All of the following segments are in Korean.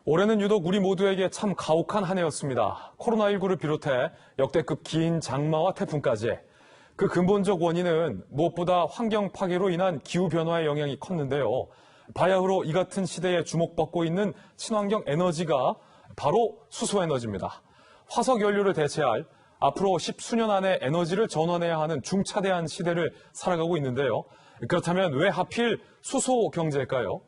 올해는 유독 우리 모두에게 참 가혹한 한 해였습니다. 코로나19를 비롯해 역대급 긴 장마와 태풍까지. 그 근본적 원인은 무엇보다 환경 파괴로 인한 기후변화의 영향이 컸는데요. 바야흐로 이 같은 시대에 주목받고 있는 친환경 에너지가 바로 수소에너지입니다. 화석 연료를 대체할 앞으로 10수년 안에 에너지를 전환해야 하는 중차대한 시대를 살아가고 있는데요. 그렇다면 왜 하필 수소 경제일까요?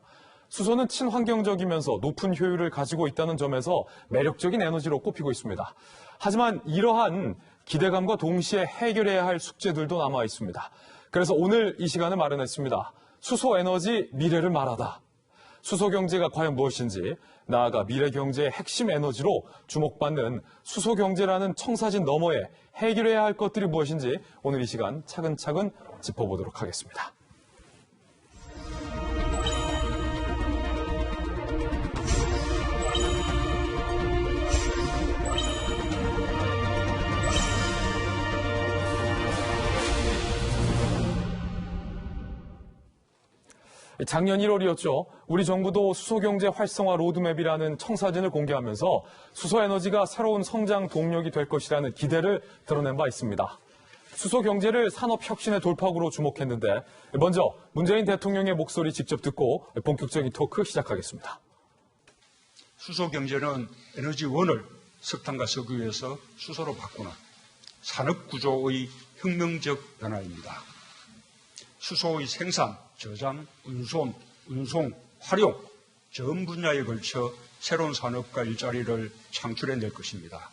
수소는 친환경적이면서 높은 효율을 가지고 있다는 점에서 매력적인 에너지로 꼽히고 있습니다. 하지만 이러한 기대감과 동시에 해결해야 할 숙제들도 남아 있습니다. 그래서 오늘 이 시간을 마련했습니다. 수소 에너지 미래를 말하다. 수소 경제가 과연 무엇인지, 나아가 미래 경제의 핵심 에너지로 주목받는 수소 경제라는 청사진 너머에 해결해야 할 것들이 무엇인지 오늘 이 시간 차근차근 짚어보도록 하겠습니다. 작년 1월이었죠. 우리 정부도 수소경제 활성화 로드맵이라는 청사진을 공개하면서 수소에너지가 새로운 성장 동력이 될 것이라는 기대를 드러낸 바 있습니다. 수소경제를 산업혁신의 돌파구로 주목했는데 먼저 문재인 대통령의 목소리 직접 듣고 본격적인 토크 시작하겠습니다. 수소경제는 에너지원을 석탄과 석유에서 수소로 바꾸는 산업구조의 혁명적 변화입니다. 수소의 생산, 저장, 운송, 활용 전 분야에 걸쳐 새로운 산업과 일자리를 창출해낼 것입니다.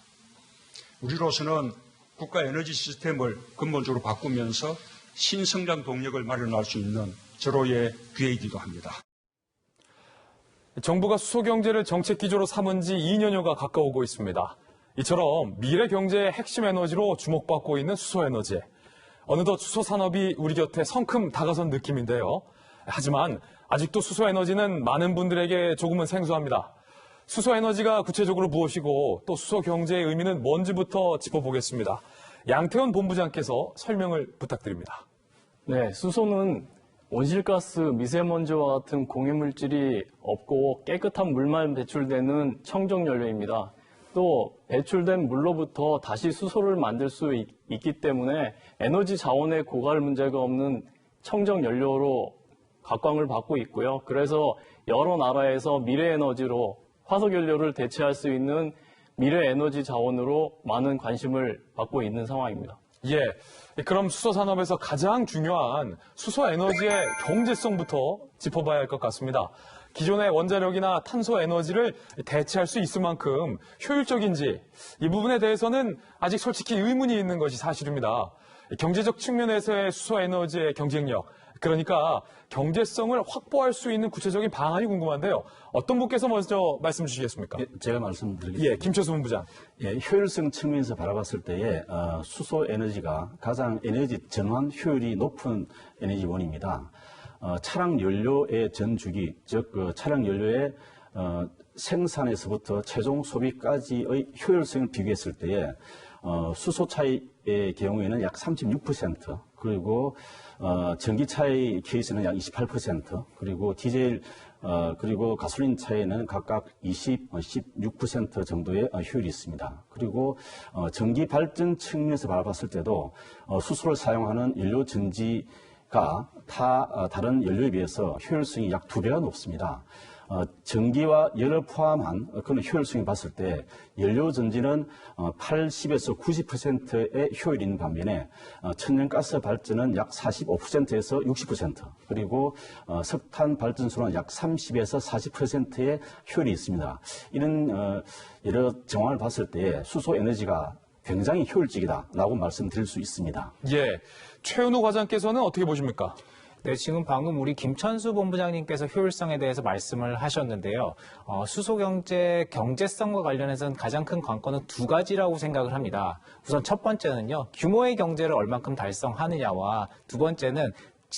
우리로서는 국가 에너지 시스템을 근본적으로 바꾸면서 신성장 동력을 마련할 수 있는 절호의 기회이기도 합니다. 정부가 수소경제를 정책 기조로 삼은 지 2년여가 가까우고 있습니다. 이처럼 미래 경제의 핵심 에너지로 주목받고 있는 수소에너지. 어느덧 수소산업이 우리 곁에 성큼 다가선 느낌인데요. 하지만 아직도 수소에너지는 많은 분들에게 조금은 생소합니다. 수소에너지가 구체적으로 무엇이고 또 수소경제의 의미는 뭔지부터 짚어보겠습니다. 양태원 본부장께서 설명을 부탁드립니다. 네, 수소는 온실가스, 미세먼지와 같은 공해물질이 없고 깨끗한 물만 배출되는 청정연료입니다. 또 배출된 물로부터 다시 수소를 만들 수 있기 때문에 에너지 자원의 고갈 문제가 없는 청정연료로 각광을 받고 있고요. 그래서 여러 나라에서 미래에너지로 화석연료를 대체할 수 있는 미래에너지 자원으로 많은 관심을 받고 있는 상황입니다. 예, 그럼 수소산업에서 가장 중요한 수소에너지의 경제성부터 짚어봐야 할 것 같습니다. 기존의 원자력이나 탄소 에너지를 대체할 수 있을 만큼 효율적인지 이 부분에 대해서는 아직 솔직히 의문이 있는 것이 사실입니다. 경제적 측면에서의 수소 에너지의 경쟁력, 그러니까 경제성을 확보할 수 있는 구체적인 방안이 궁금한데요. 어떤 분께서 먼저 말씀 주시겠습니까? 예, 제가 말씀드리겠습니다. 예, 김철수 본부장. 예, 효율성 측면에서 바라봤을 때에 수소 에너지가 가장 에너지 전환 효율이 높은 에너지원입니다. 차량 연료의 전 주기, 즉 차량 연료의 생산에서부터 최종 소비까지의 효율성을 비교했을 때에 수소차의 경우에는 약 36%, 그리고 전기차의 케이스는 약 28%, 그리고 디젤 그리고 가솔린 차에는 각각 16% 정도의 효율이 있습니다. 그리고 전기 발전 측면에서 바라봤을 때도 수소를 사용하는 연료 전지가 다른 연료에 비해서 효율성이 약 2배가 높습니다. 전기와 열을 포함한 그런 효율성을 봤을 때 연료 전지는 80에서 90%의 효율이 있는 반면에 천연가스 발전은 약 45%에서 60%, 그리고 석탄 발전소는 약 30에서 40%의 효율이 있습니다. 이런 여러 정황을 봤을 때 수소 에너지가 굉장히 효율적이다라고 말씀드릴 수 있습니다. 예, 최은호 과장께서는 어떻게 보십니까? 네, 지금 방금 우리 김천수 본부장님께서 효율성에 대해서 말씀을 하셨는데요. 수소경제 경제성과 관련해서는 가장 큰 관건은 두 가지라고 생각을 합니다. 우선 첫 번째는요, 규모의 경제를 얼만큼 달성하느냐와 두 번째는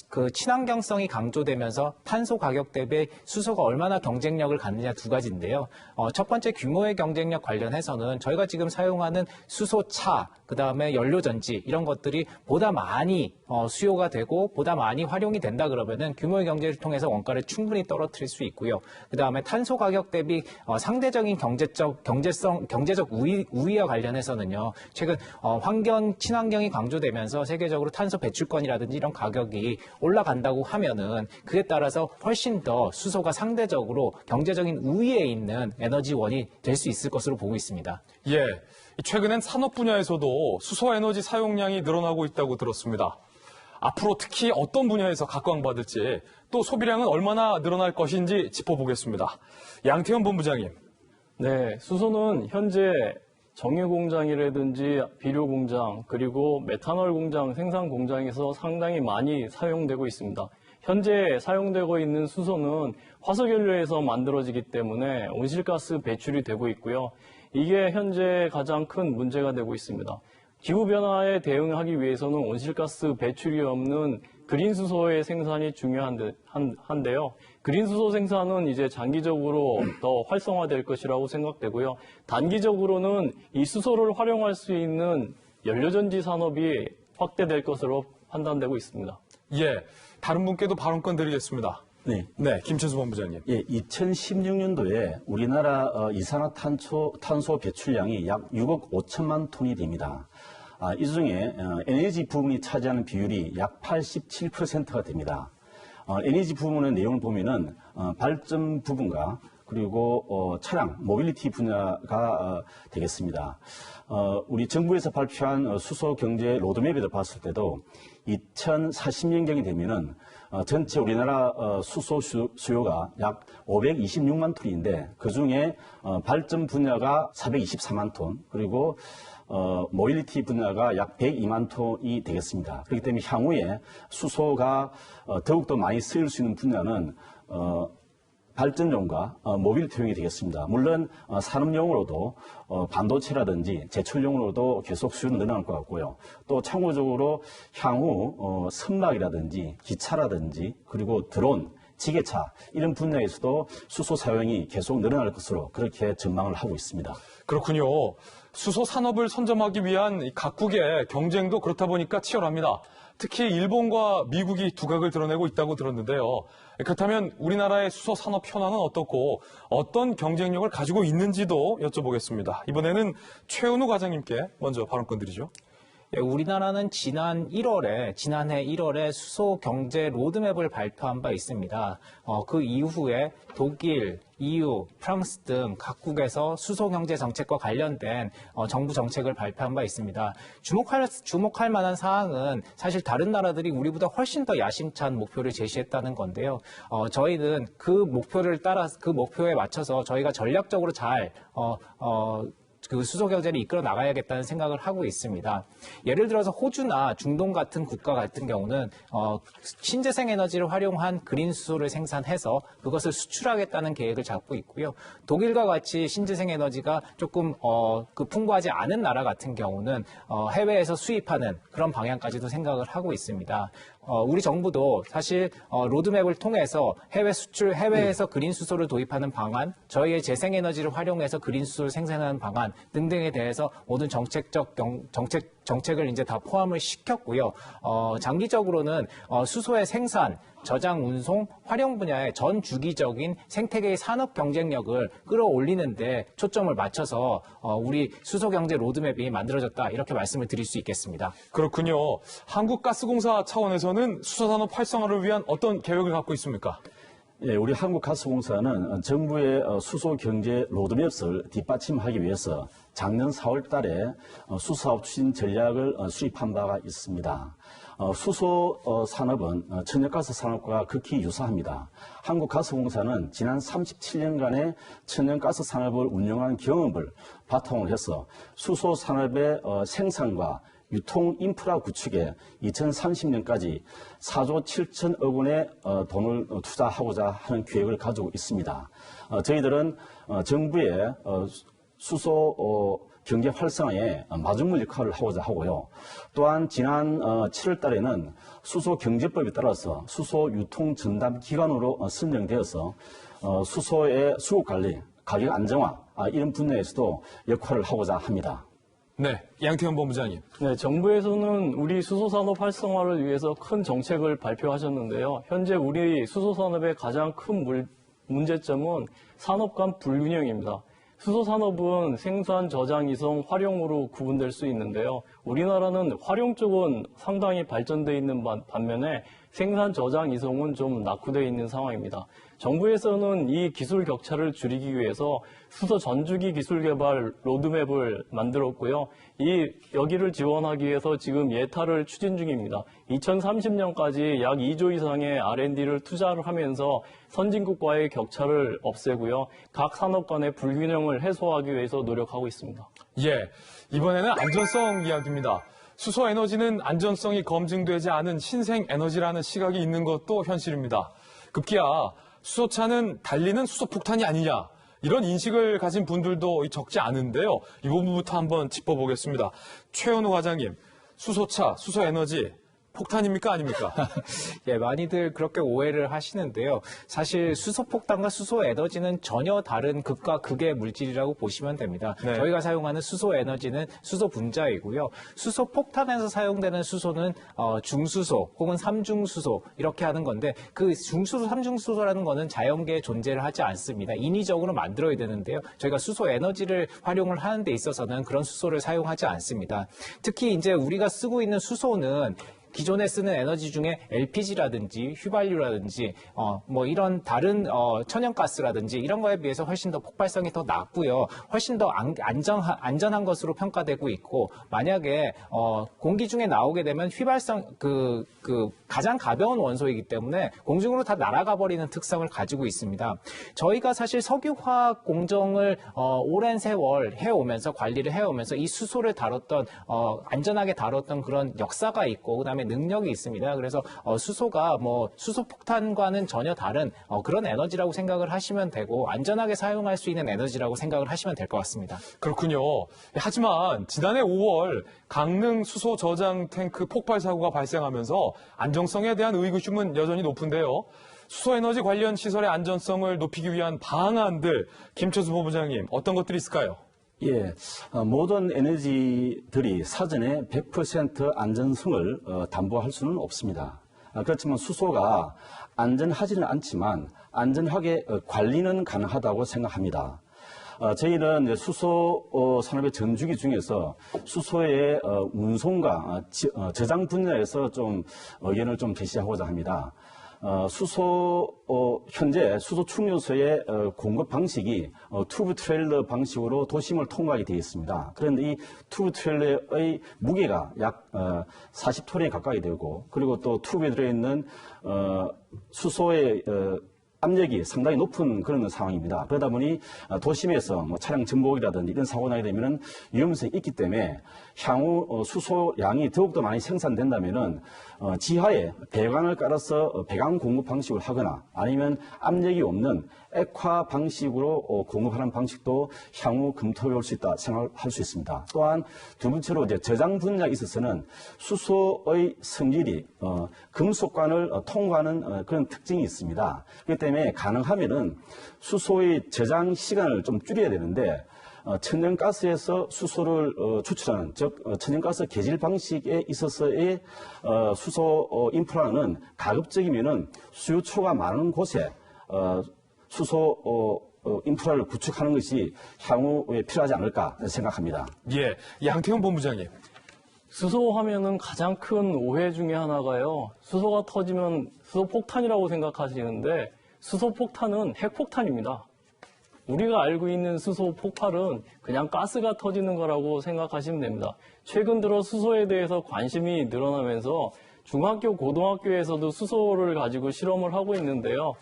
그 친환경성이 강조되면서 탄소 가격 대비 수소가 얼마나 경쟁력을 갖느냐 두 가지인데요. 첫 번째 규모의 경쟁력 관련해서는 저희가 지금 사용하는 수소차, 그다음에 연료전지 이런 것들이 보다 많이 수요가 되고 보다 많이 활용이 된다 그러면은 규모의 경제를 통해서 원가를 충분히 떨어뜨릴 수 있고요. 그다음에 탄소 가격 대비 상대적인 경제적 우위와 관련해서는요. 최근 친환경이 강조되면서 세계적으로 탄소 배출권이라든지 이런 가격이 올라간다고 하면은 그에 따라서 훨씬 더 수소가 상대적으로 경제적인 우위에 있는 에너지원이 될 수 있을 것으로 보고 있습니다. 예, 최근엔 산업 분야에서도 수소 에너지 사용량이 늘어나고 있다고 들었습니다. 앞으로 특히 어떤 분야에서 각광받을지 또 소비량은 얼마나 늘어날 것인지 짚어보겠습니다. 양태현 본부장님. 네, 수소는 현재 정유 공장이라든지 비료 공장 그리고 메탄올 공장 생산 공장에서 상당히 많이 사용되고 있습니다. 현재 사용되고 있는 수소는 화석연료에서 만들어지기 때문에 온실가스 배출이 되고 있고요. 이게 현재 가장 큰 문제가 되고 있습니다. 기후변화에 대응하기 위해서는 온실가스 배출이 없는 그린수소의 생산이 중요한데요. 그린수소 생산은 이제 장기적으로 더 활성화될 것이라고 생각되고요. 단기적으로는 이 수소를 활용할 수 있는 연료전지 산업이 확대될 것으로 판단되고 있습니다. 예, 다른 분께도 발언권 드리겠습니다. 네. 네, 김천수 본부장님. 예, 2016년도에 우리나라 이산화탄소 배출량이 약 6억 5천만 톤이 됩니다. 이 중에 에너지 부분이 차지하는 비율이 약 87%가 됩니다. 에너지 부분의 내용을 보면은 발전 부분과 그리고 차량, 모빌리티 분야가 되겠습니다. 우리 정부에서 발표한 수소 경제 로드맵을 봤을 때도 2040년경이 되면은 전체 우리나라 수소 수요가 약 526만 톤인데 그 중에 발전 분야가 424만 톤 그리고 모빌리티 분야가 약 102만 톤이 되겠습니다. 그렇기 때문에 향후에 수소가 더욱더 많이 쓰일 수 있는 분야는 발전용과 모빌리티용이 되겠습니다. 물론 산업용으로도 반도체라든지 제철용으로도 계속 수요는 늘어날 것 같고요. 또 참고적으로 향후 선박이라든지 기차라든지 그리고 드론, 지게차 이런 분야에서도 수소 사용이 계속 늘어날 것으로 그렇게 전망을 하고 있습니다. 그렇군요. 수소 산업을 선점하기 위한 각국의 경쟁도 그렇다 보니까 치열합니다. 특히 일본과 미국이 두각을 드러내고 있다고 들었는데요. 그렇다면 우리나라의 수소 산업 현황은 어떻고 어떤 경쟁력을 가지고 있는지도 여쭤보겠습니다. 이번에는 최은우 과장님께 먼저 발언권 드리죠. 예, 우리나라는 지난해 1월에 수소 경제 로드맵을 발표한 바 있습니다. 그 이후에 독일, EU, 프랑스 등 각국에서 수소 경제 정책과 관련된 정부 정책을 발표한 바 있습니다. 주목할 만한 사항은 사실 다른 나라들이 우리보다 훨씬 더 야심찬 목표를 제시했다는 건데요. 저희는 그 목표에 맞춰서 저희가 전략적으로 잘 그 수소 경제를 이끌어 나가야겠다는 생각을 하고 있습니다. 예를 들어서 호주나 중동 같은 국가 같은 경우는 신재생 에너지를 활용한 그린 수소를 생산해서 그것을 수출하겠다는 계획을 잡고 있고요. 독일과 같이 신재생 에너지가 조금 풍부하지 않은 나라 같은 경우는 해외에서 수입하는 그런 방향까지도 생각을 하고 있습니다. 우리 정부도 사실 로드맵을 통해서 해외에서 그린 수소를 도입하는 방안, 저희의 재생에너지를 활용해서 그린 수소를 생산하는 방안 등등에 대해서 모든 정책을 이제 다 포함을 시켰고요. 장기적으로는 수소의 생산, 저장, 운송, 활용 분야의 전 주기적인 생태계의 산업 경쟁력을 끌어올리는데 초점을 맞춰서 우리 수소 경제 로드맵이 만들어졌다 이렇게 말씀을 드릴 수 있겠습니다. 그렇군요. 한국가스공사 차원에서는 수소산업 활성화를 위한 어떤 계획을 갖고 있습니까? 예, 우리 한국가스공사는 정부의 수소 경제 로드맵을 뒷받침하기 위해서 작년 4월 달에 수사업 추진 전략을 수립한 바가 있습니다. 수소 산업은 천연가스 산업과 극히 유사합니다. 한국가스공사는 지난 37년간의 천연가스 산업을 운영한 경험을 바탕으로 해서 수소 산업의 생산과 유통 인프라 구축에 2030년까지 4조 7천억 원의 돈을 투자하고자 하는 계획을 가지고 있습니다. 저희들은 정부의 수소 경제 활성화에 마중물 역할을 하고자 하고요. 또한 지난 7월 달에는 수소 경제법에 따라서 수소 유통 전담 기관으로 선정되어서 수소의 수급 관리, 가격 안정화 이런 분야에서도 역할을 하고자 합니다. 네, 양태현 본부장님. 네, 정부에서는 우리 수소산업 활성화를 위해서 큰 정책을 발표하셨는데요. 현재 우리 수소산업의 가장 큰 문제점은 산업 간 불균형입니다. 수소산업은 생산, 저장, 이송, 활용으로 구분될 수 있는데요. 우리나라는 활용 쪽은 상당히 발전되어 있는 반면에 생산, 저장, 이송은 좀 낙후되어 있는 상황입니다. 정부에서는 이 기술 격차를 줄이기 위해서 수소 전주기 기술 개발 로드맵을 만들었고요. 여기를 지원하기 위해서 지금 예타를 추진 중입니다. 2030년까지 약 2조 이상의 R&D를 투자를 하면서 선진국과의 격차를 없애고요. 각 산업 간의 불균형을 해소하기 위해서 노력하고 있습니다. 예, 이번에는 안전성 이야기입니다. 수소 에너지는 안전성이 검증되지 않은 신생 에너지라는 시각이 있는 것도 현실입니다. 급기야 수소차는 달리는 수소폭탄이 아니냐, 이런 인식을 가진 분들도 적지 않은데요. 이 부분부터 한번 짚어보겠습니다. 최현우 과장님, 수소차, 수소에너지 폭탄입니까 아닙니까? 예, 많이들 그렇게 오해를 하시는데요. 사실 수소폭탄과 수소에너지는 전혀 다른 극과 극의 물질이라고 보시면 됩니다. 네. 저희가 사용하는 수소에너지는 수소 분자이고요. 수소폭탄에서 사용되는 수소는 중수소 혹은 삼중수소 이렇게 하는 건데, 그 중수소, 삼중수소라는 거는 자연계에 존재를 하지 않습니다. 인위적으로 만들어야 되는데요. 저희가 수소에너지를 활용을 하는 데 있어서는 그런 수소를 사용하지 않습니다. 특히 이제 우리가 쓰고 있는 수소는 기존에 쓰는 에너지 중에 LPG라든지 휘발유라든지 뭐 이런 다른 천연가스라든지 이런 거에 비해서 훨씬 더 폭발성이 더 낮고요. 훨씬 더 안전한 것으로 평가되고 있고, 만약에 공기 중에 나오게 되면 휘발성 그 가장 가벼운 원소이기 때문에 공중으로 다 날아가 버리는 특성을 가지고 있습니다. 저희가 사실 석유화학 공정을 오랜 세월 해오면서 관리를 해오면서 이 수소를 다뤘던 안전하게 다뤘던 그런 역사가 있고, 그다음에 능력이 있습니다. 그래서 수소가 뭐 수소폭탄과는 전혀 다른 그런 에너지라고 생각을 하시면 되고, 안전하게 사용할 수 있는 에너지라고 생각을 하시면 될 것 같습니다. 그렇군요. 하지만 지난해 5월 강릉 수소 저장 탱크 폭발 사고가 발생하면서 안정성에 대한 의구심은 여전히 높은데요. 수소에너지 관련 시설의 안전성을 높이기 위한 방안들, 김철수 본부장님, 어떤 것들이 있을까요? 예, 모든 에너지들이 사전에 100% 안전성을 담보할 수는 없습니다. 그렇지만 수소가 안전하지는 않지만 안전하게 관리는 가능하다고 생각합니다. 저희는 수소 산업의 전주기 중에서 수소의 운송과 저장 분야에서 좀 의견을 좀 제시하고자 합니다. 현재 수소 충전소의 공급 방식이 튜브 트레일러 방식으로 도심을 통과하게 되어 있습니다. 그런데 이 튜브 트레일러의 무게가 약 40톤에 가까이 되고, 그리고 또 튜브에 들어있는 수소의 압력이 상당히 높은 그런 상황입니다. 그러다 보니 도심에서 뭐 차량 전복이라든지 이런 사고 나게 되면은 위험성이 있기 때문에 향후 수소 양이 더욱더 많이 생산된다면은 지하에 배관을 깔아서 배관 공급 방식을 하거나 아니면 압력이 없는 액화 방식으로 공급하는 방식도 향후 검토해 볼 수 있다 생각할 수 있습니다. 또한 두 번째로 이제 저장 분야에 있어서는 수소의 성질이 금속관을 통과하는 그런 특징이 있습니다. 그렇기 때문에 가능하면은 수소의 저장 시간을 좀 줄여야 되는데, 천연가스에서 수소를 추출하는, 즉 천연가스 개질 방식에 있어서의 수소 인프라는 가급적이면은 수요처가 많은 곳에 수소 인프라를 구축하는 것이 향후에 필요하지 않을까 생각합니다. 예, 양태훈 본부장님. 수소 하면은 가장 큰 오해 중에 하나가요. 수소가 터지면 수소폭탄이라고 생각하시는데, 수소폭탄은 핵폭탄입니다. 우리가 알고 있는 수소 폭발은 그냥 가스가 터지는 거라고 생각하시면 됩니다. 최근 들어 수소에 대해서 관심이 늘어나면서 중학교, 고등학교에서도 수소를 가지고 실험을 하고 있는데요.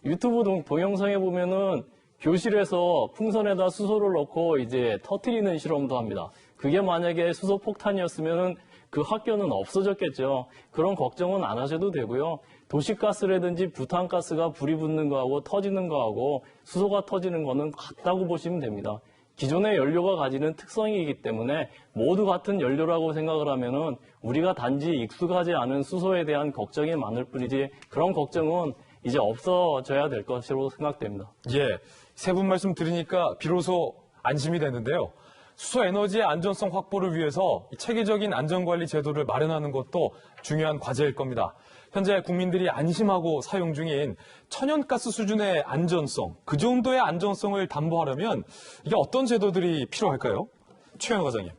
유튜브 동영상에 보면은 교실에서 풍선에다 수소를 넣고 이제 터뜨리는 실험도 합니다. 그게 만약에 수소 폭탄이었으면은 그 학교는 없어졌겠죠. 그런 걱정은 안 하셔도 되고요. 도시가스라든지 부탄가스가 불이 붙는 거하고 터지는 거하고 수소가 터지는 거는 같다고 보시면 됩니다. 기존의 연료가 가지는 특성이기 때문에 모두 같은 연료라고 생각을 하면은 우리가 단지 익숙하지 않은 수소에 대한 걱정이 많을 뿐이지 그런 걱정은 이제 없어져야 될 것으로 생각됩니다. 예, 세 분 말씀 들으니까 비로소 안심이 되는데요. 수소 에너지의 안전성 확보를 위해서 체계적인 안전관리 제도를 마련하는 것도 중요한 과제일 겁니다. 현재 국민들이 안심하고 사용 중인 천연가스 수준의 안전성, 그 정도의 안전성을 담보하려면 이게 어떤 제도들이 필요할까요? 최현호 과장님.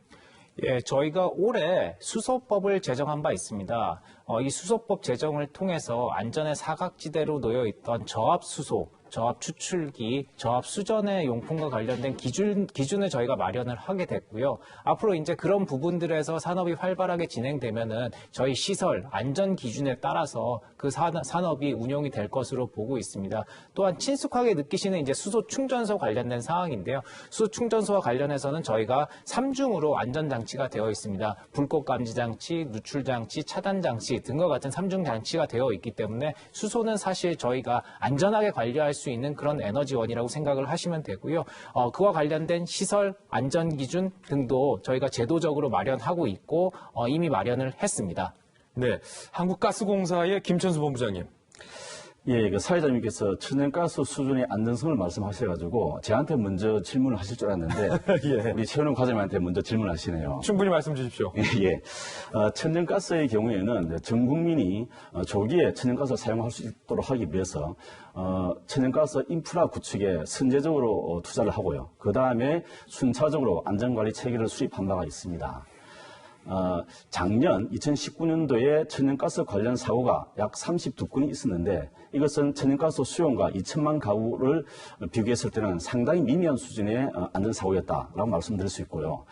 예, 저희가 올해 수소법을 제정한 바 있습니다. 이 수소법 제정을 통해서 안전의 사각지대로 놓여 있던 저압 수소, 저압 추출기, 저압 수전의 용품과 관련된 기준을 저희가 마련을 하게 됐고요. 앞으로 이제 그런 부분들에서 산업이 활발하게 진행되면은 저희 시설 안전 기준에 따라서 그 산업이 운영이 될 것으로 보고 있습니다. 또한 친숙하게 느끼시는 이제 수소 충전소 관련된 사항인데요. 수소 충전소와 관련해서는 저희가 3중으로 안전 장치가 되어 있습니다. 불꽃 감지 장치, 누출 장치, 차단 장치 등과 같은 3중 장치가 되어 있기 때문에 수소는 사실 저희가 안전하게 관리할 수 있는 그런 에너지원이라고 생각을 하시면 되고요. 그와 관련된 시설, 안전 기준 등도 저희가 제도적으로 마련하고 있고 이미 마련을 했습니다. 네, 한국가스공사의 김천수 본부장님. 예, 그 사회자님께서 천연가스 수준의 안전성을 말씀하셔가지고 저한테 먼저 질문을 하실 줄 알았는데 예. 우리 최현우 과장님한테 먼저 질문하시네요. 충분히 말씀 주십시오. 예, 천연가스의 경우에는 전 국민이 조기에 천연가스를 사용할 수 있도록 하기 위해서 천연가스 인프라 구축에 선제적으로 투자를 하고요. 그 다음에 순차적으로 안전관리 체계를 수립한 바가 있습니다. 작년 2019년도에 천연가스 관련 사고가 약 32건이 있었는데 이것은 천연가스 수용과 2천만 가구를 비교했을 때는 상당히 미미한 수준의 안전사고였다라고 말씀드릴 수 있고요.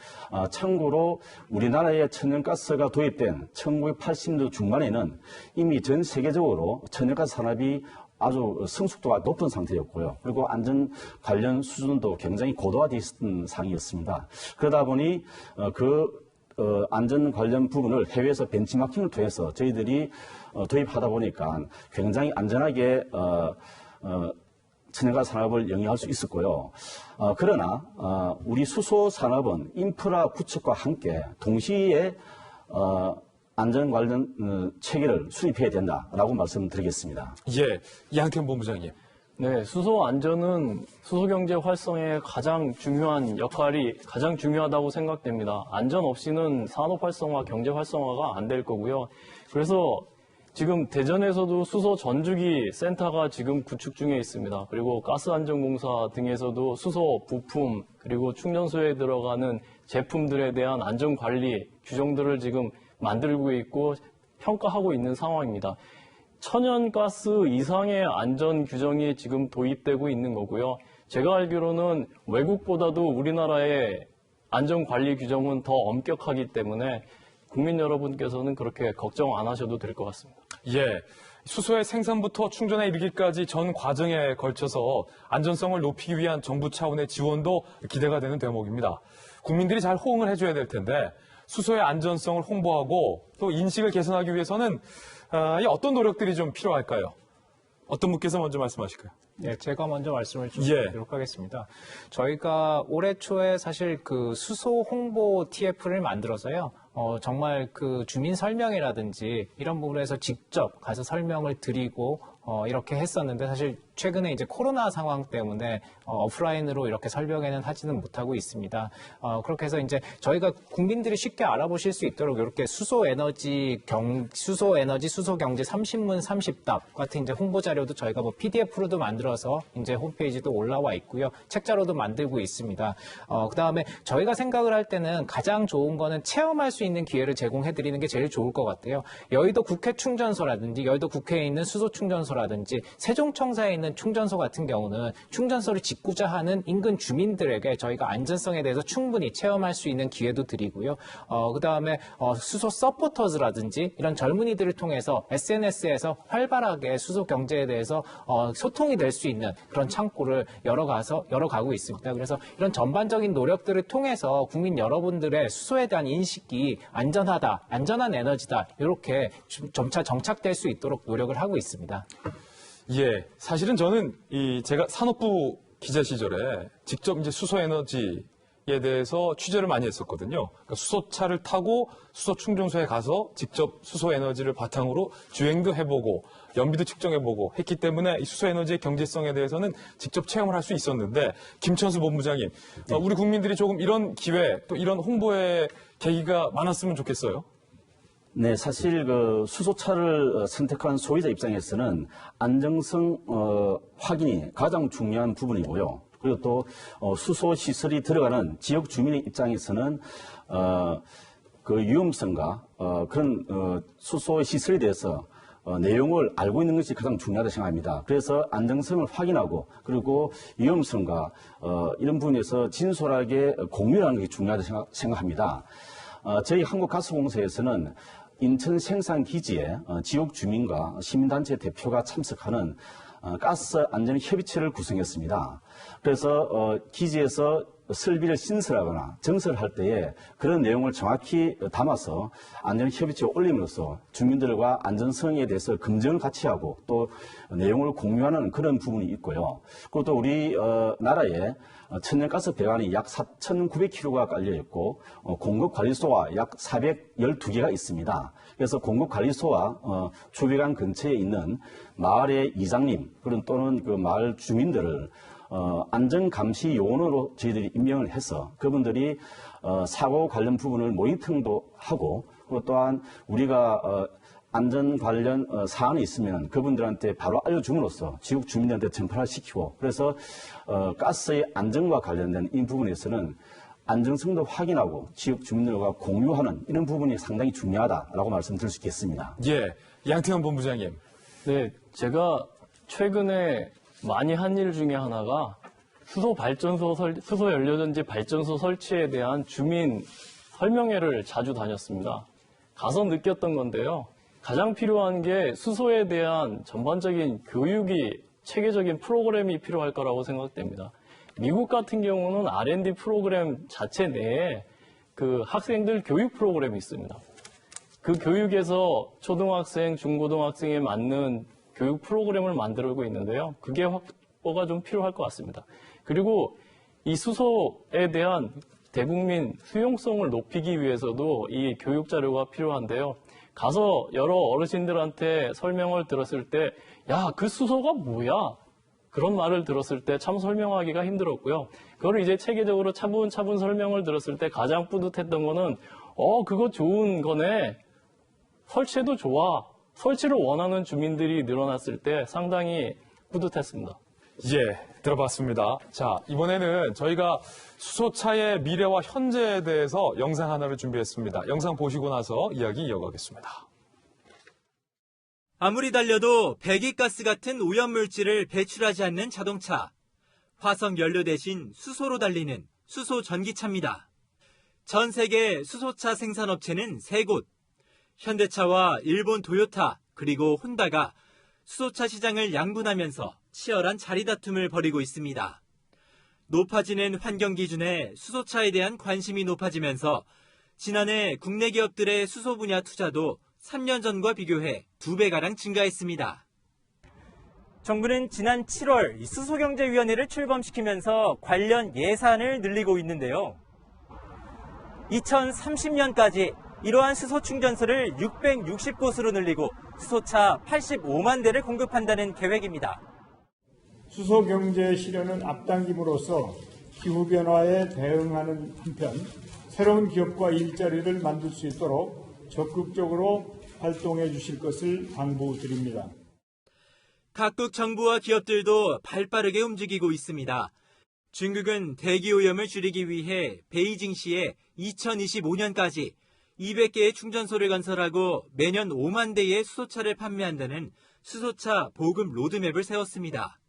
참고로 우리나라에 천연가스가 도입된 1980년도 중반에는 이미 전 세계적으로 천연가스 산업이 아주 성숙도가 높은 상태였고요. 그리고 안전 관련 수준도 굉장히 고도화되어 있었던 상황이었습니다. 그러다 보니 안전 관련 부분을 해외에서 벤치마킹을 통해서 저희들이 도입하다 보니까 굉장히 안전하게 천연가스 산업을 영위할 수 있었고요. 그러나 우리 수소 산업은 인프라 구축과 함께 동시에 안전 관련 체계를 수립해야 된다라고 말씀드리겠습니다. 예, 이항태 본부장님. 네, 수소 안전은 수소 경제 활성에 가장 중요하다고 생각됩니다. 안전 없이는 산업 활성화, 경제 활성화가 안 될 거고요. 그래서 지금 대전에서도 수소 전주기 센터가 지금 구축 중에 있습니다. 그리고 가스안전공사 등에서도 수소 부품 그리고 충전소에 들어가는 제품들에 대한 안전 관리 규정들을 지금 만들고 있고 평가하고 있는 상황입니다. 천연가스 이상의 안전 규정이 지금 도입되고 있는 거고요. 제가 알기로는 외국보다도 우리나라의 안전 관리 규정은 더 엄격하기 때문에 국민 여러분께서는 그렇게 걱정 안 하셔도 될 것 같습니다. 예, 수소의 생산부터 충전에 이르기까지 전 과정에 걸쳐서 안전성을 높이기 위한 정부 차원의 지원도 기대가 되는 대목입니다. 국민들이 잘 호응을 해줘야 될 텐데 수소의 안전성을 홍보하고 또 인식을 개선하기 위해서는 어떤 노력들이 좀 필요할까요? 어떤 분께서 먼저 말씀하실까요? 네, 제가 먼저 말씀을 좀 예. 드리도록 하겠습니다. 저희가 올해 초에 사실 그 수소 홍보 TF를 만들어서요. 정말 그 주민 설명회라든지 이런 부분에서 직접 가서 설명을 드리고 이렇게 했었는데 사실 최근에 이제 코로나 상황 때문에 오프라인으로 이렇게 설명회는 하지는 못하고 있습니다. 그렇게 해서 이제 저희가 국민들이 쉽게 알아보실 수 있도록 이렇게 수소 경제 30문 30답 같은 이제 홍보 자료도 저희가 뭐 PDF로도 만들어서 이제 홈페이지도 올라와 있고요. 책자로도 만들고 있습니다. 그다음에 저희가 생각을 할 때는 가장 좋은 거는 체험할 수 있는 기회를 제공해 드리는 게 제일 좋을 것 같아요. 여의도 국회 충전소라든지 여의도 국회에 있는 수소 충전소라든지 세종청사에 있는 충전소 같은 경우는 충전소를 짓고자 하는 인근 주민들에게 저희가 안전성에 대해서 충분히 체험할 수 있는 기회도 드리고요. 그다음에 수소 서포터즈라든지 이런 젊은이들을 통해서 SNS에서 활발하게 수소 경제에 대해서 소통이 될 수 있는 그런 창구를 열어가고 있습니다. 그래서 이런 전반적인 노력들을 통해서 국민 여러분들의 수소에 대한 인식이 안전하다, 안전한 에너지다 이렇게 점차 정착될 수 있도록 노력을 하고 있습니다. 예, 사실은 저는 제가 산업부 기자 시절에 직접 이제 수소 에너지 에너지에 대해서 취재를 많이 했었거든요. 그러니까 수소차를 타고 수소 충전소에 가서 직접 수소 에너지를 바탕으로 주행도 해보고 연비도 측정해보고 했기 때문에 이 수소 에너지의 경제성에 대해서는 직접 체험을 할 수 있었는데 김천수 본부장님, 우리 국민들이 조금 이런 기회 또 이런 홍보의 계기가 많았으면 좋겠어요. 네, 사실 그 수소차를 선택한 소비자 입장에서는 안정성 확인이 가장 중요한 부분이고요. 그리고 또 수소 시설이 들어가는 지역 주민의 입장에서는 그 위험성과 그런 수소 시설에 대해서 내용을 알고 있는 것이 가장 중요하다고 생각합니다. 그래서 안정성을 확인하고 그리고 위험성과 이런 부분에서 진솔하게 공유하는 게 중요하다고 생각합니다. 저희 한국가스공사에서는 인천 생산기지에 지역 주민과 시민단체 대표가 참석하는 가스 안전 협의체를 구성했습니다. 그래서 기지에서 설비를 신설하거나 정설할 때에 그런 내용을 정확히 담아서 안전 협의체에 올림으로써 주민들과 안전성에 대해서 검증을 같이 하고 또 내용을 공유하는 그런 부분이 있고요. 그리고 또 우리 나라에 천연가스 배관이 약 4,900km가 깔려 있고 공급관리소가 약 412개가 있습니다. 그래서 공급관리소와 주배관 근처에 있는 마을의 이장님 또는 그 마을 주민들을 안전감시 요원으로 저희들이 임명을 해서 그분들이 사고 관련 부분을 모니터링도 하고 그리고 또한 우리가 안전 관련 사안이 있으면 그분들한테 바로 알려줌으로써 지역 주민들한테 전파를 시키고 그래서 가스의 안전과 관련된 이 부분에서는 안정성도 확인하고 지역 주민들과 공유하는 이런 부분이 상당히 중요하다라고 말씀드릴 수 있겠습니다. 예, 양태현 본부장님. 네, 제가 최근에 많이 한 일 중에 하나가 수소 연료전지 발전소 설치에 대한 주민 설명회를 자주 다녔습니다. 가서 느꼈던 건데요. 가장 필요한 게 수소에 대한 전반적인 교육이 체계적인 프로그램이 필요할 거라고 생각됩니다. 미국 같은 경우는 R&D 프로그램 자체 내에 그 학생들 교육 프로그램이 있습니다. 그 교육에서 초등학생, 중고등학생에 맞는 교육 프로그램을 만들고 있는데요. 그게 확보가 좀 필요할 것 같습니다. 그리고 이 수소에 대한 대국민 수용성을 높이기 위해서도 이 교육 자료가 필요한데요. 가서 여러 어르신들한테 설명을 들었을 때, 야, 그 수소가 뭐야? 그런 말을 들었을 때 참 설명하기가 힘들었고요. 그걸 이제 체계적으로 차분차분 설명을 들었을 때 가장 뿌듯했던 거는, 그거 좋은 거네. 설치해도 좋아. 설치를 원하는 주민들이 늘어났을 때 상당히 뿌듯했습니다. 예, 들어봤습니다. 자, 이번에는 저희가 수소차의 미래와 현재에 대해서 영상 하나를 준비했습니다. 영상 보시고 나서 이야기 이어가겠습니다. 아무리 달려도 배기가스 같은 오염물질을 배출하지 않는 자동차. 화석 연료 대신 수소로 달리는 수소 전기차입니다. 전 세계 수소차 생산업체는 3곳. 현대차와 일본 도요타 그리고 혼다가 수소차 시장을 양분하면서 치열한 자리다툼을 벌이고 있습니다. 높아지는 환경 기준에 수소차에 대한 관심이 높아지면서 지난해 국내 기업들의 수소 분야 투자도 3년 전과 비교해 2배가량 증가했습니다. 정부는 지난 7월 수소경제위원회를 출범시키면서 관련 예산을 늘리고 있는데요. 2030년까지 이러한 수소 충전소를 660곳으로 늘리고 수소차 85만 대를 공급한다는 계획입니다. 수소 경제 실현은 앞당김으로써 기후변화에 대응하는 한편 새로운 기업과 일자리를 만들 수 있도록 적극적으로 활동해 주실 것을 당부드립니다. 각국 정부와 기업들도 발빠르게 움직이고 있습니다. 중국은 대기오염을 줄이기 위해 베이징시에 2025년까지 200개의 충전소를 건설하고 매년 5만 대의 수소차를 판매한다는 수소차 보급 로드맵을 세웠습니다.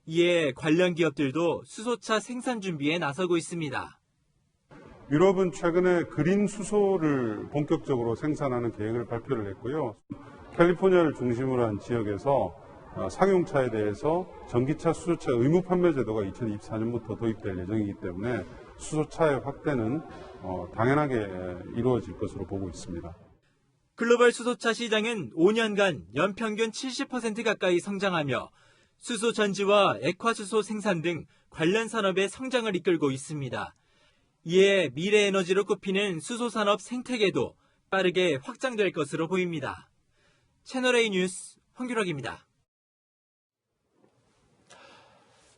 이에 관련 기업들도 수소차 생산 준비에 나서고 있습니다. 유럽은 최근에 그린 수소를 본격적으로 생산하는 계획을 발표를 했고요. 캘리포니아를 중심으로 한 지역에서 상용차에 대해서 전기차, 수소차 의무 판매 제도가 2024년부터 도입될 예정이기 때문에 수소차의 확대는 당연하게 이루어질 것으로 보고 있습니다. 글로벌 수소차 시장은 5년간 연평균 70% 가까이 성장하며 수소 전지와 액화수소 생산 등 관련 산업의 성장을 이끌고 있습니다. 이에 미래 에너지로 꼽히는 수소산업 생태계도 빠르게 확장될 것으로 보입니다. 채널A 뉴스 황규락입니다.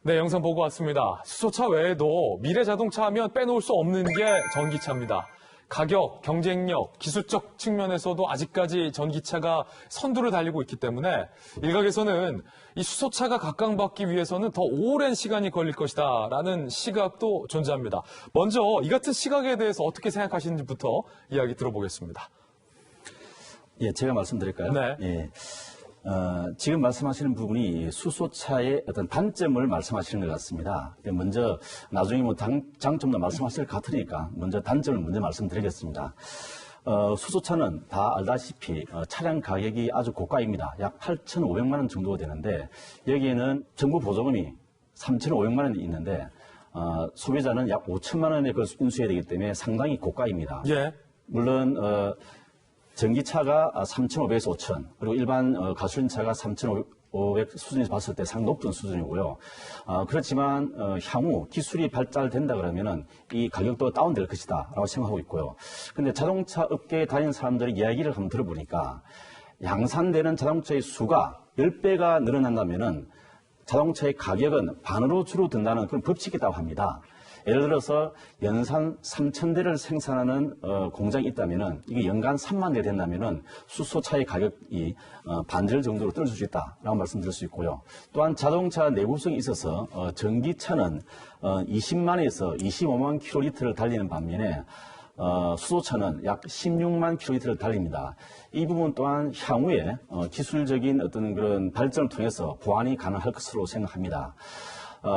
네, 영상 보고 왔습니다. 수소차 외에도 미래 자동차 하면 빼놓을 수 없는 게 전기차입니다. 가격, 경쟁력, 기술적 측면에서도 아직까지 전기차가 선두를 달리고 있기 때문에 일각에서는 이 수소차가 각광받기 위해서는 더 오랜 시간이 걸릴 것이다라는 시각도 존재합니다. 먼저 이 같은 시각에 대해서 어떻게 생각하시는지부터 이야기 들어보겠습니다. 예, 제가 말씀드릴까요? 네. 예. 지금 말씀하시는 부분이 수소차의 어떤 단점을 말씀하시는 것 같습니다. 먼저 나중에 뭐 장점도 말씀하실 것 같으니까 먼저 단점을 먼저 말씀드리겠습니다. 수소차는 다 알다시피 차량 가격이 아주 고가입니다. 약 8,500만 원 정도 되는데 여기에는 정부 보조금이 3,500만 원이 있는데 소비자는 약 5천만 원에 그걸 인수해야 되기 때문에 상당히 고가입니다. 예. 물론 전기차가 3,500에서 5,000, 그리고 일반 가솔린차가 3,500 수준에서 봤을 때 상당히 높은 수준이고요. 그렇지만 향후 기술이 발달된다 그러면은 이 가격도 다운될 것이다라고 생각하고 있고요. 근데 자동차 업계에 다니는 사람들의 이야기를 한번 들어보니까 양산되는 자동차의 수가 10배가 늘어난다면은 자동차의 가격은 반으로 줄어든다는 그런 법칙이 있다고 합니다. 예를 들어서 연산 3,000대를 생산하는 공장이 있다면은 이게 연간 3만 대 된다면은 수소차의 가격이 반절 정도로 떨어질 수 있다라고 말씀드릴 수 있고요. 또한 자동차 내구성이 있어서 전기차는 20만에서 25만 킬로리터를 달리는 반면에 수소차는 약 16만 킬로리터를 달립니다. 이 부분 또한 향후에 기술적인 어떤 그런 발전을 통해서 보완이 가능할 것으로 생각합니다.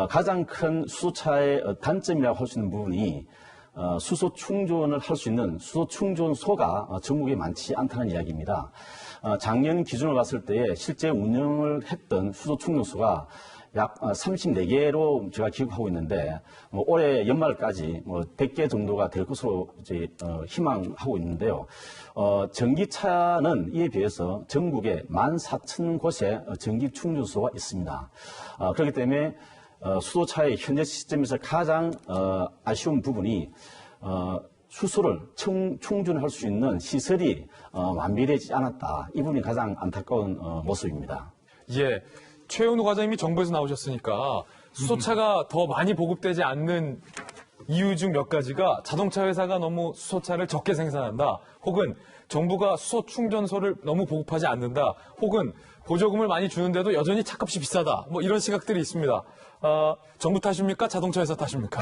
가장 큰 수소차의 단점이라고 할 수 있는 부분이 수소 충전을 할 수 있는 수소 충전소가 전국에 많지 않다는 이야기입니다. 작년 기준으로 봤을 때 실제 운영을 했던 수소 충전소가 약 34개로 제가 기록하고 있는데 올해 연말까지 100개 정도가 될 것으로 이제 희망하고 있는데요. 전기차는 이에 비해서 전국에 14,000곳의 전기 충전소가 있습니다. 그렇기 때문에 수소차의 현재 시점에서 가장 아쉬운 부분이 수소를 충전할 수 있는 시설이 완비되지 않았다. 이 부분이 가장 안타까운 모습입니다. 예. 최은우 과장님이 정부에서 나오셨으니까 수소차가 더 많이 보급되지 않는 이유 중 몇 가지가 자동차 회사가 너무 수소차를 적게 생산한다. 혹은 정부가 수소 충전소를 너무 보급하지 않는다. 혹은 보조금을 많이 주는데도 여전히 차값이 비싸다. 뭐 이런 시각들이 있습니다. 정부 탓입니까? 자동차 회사 탓입니까?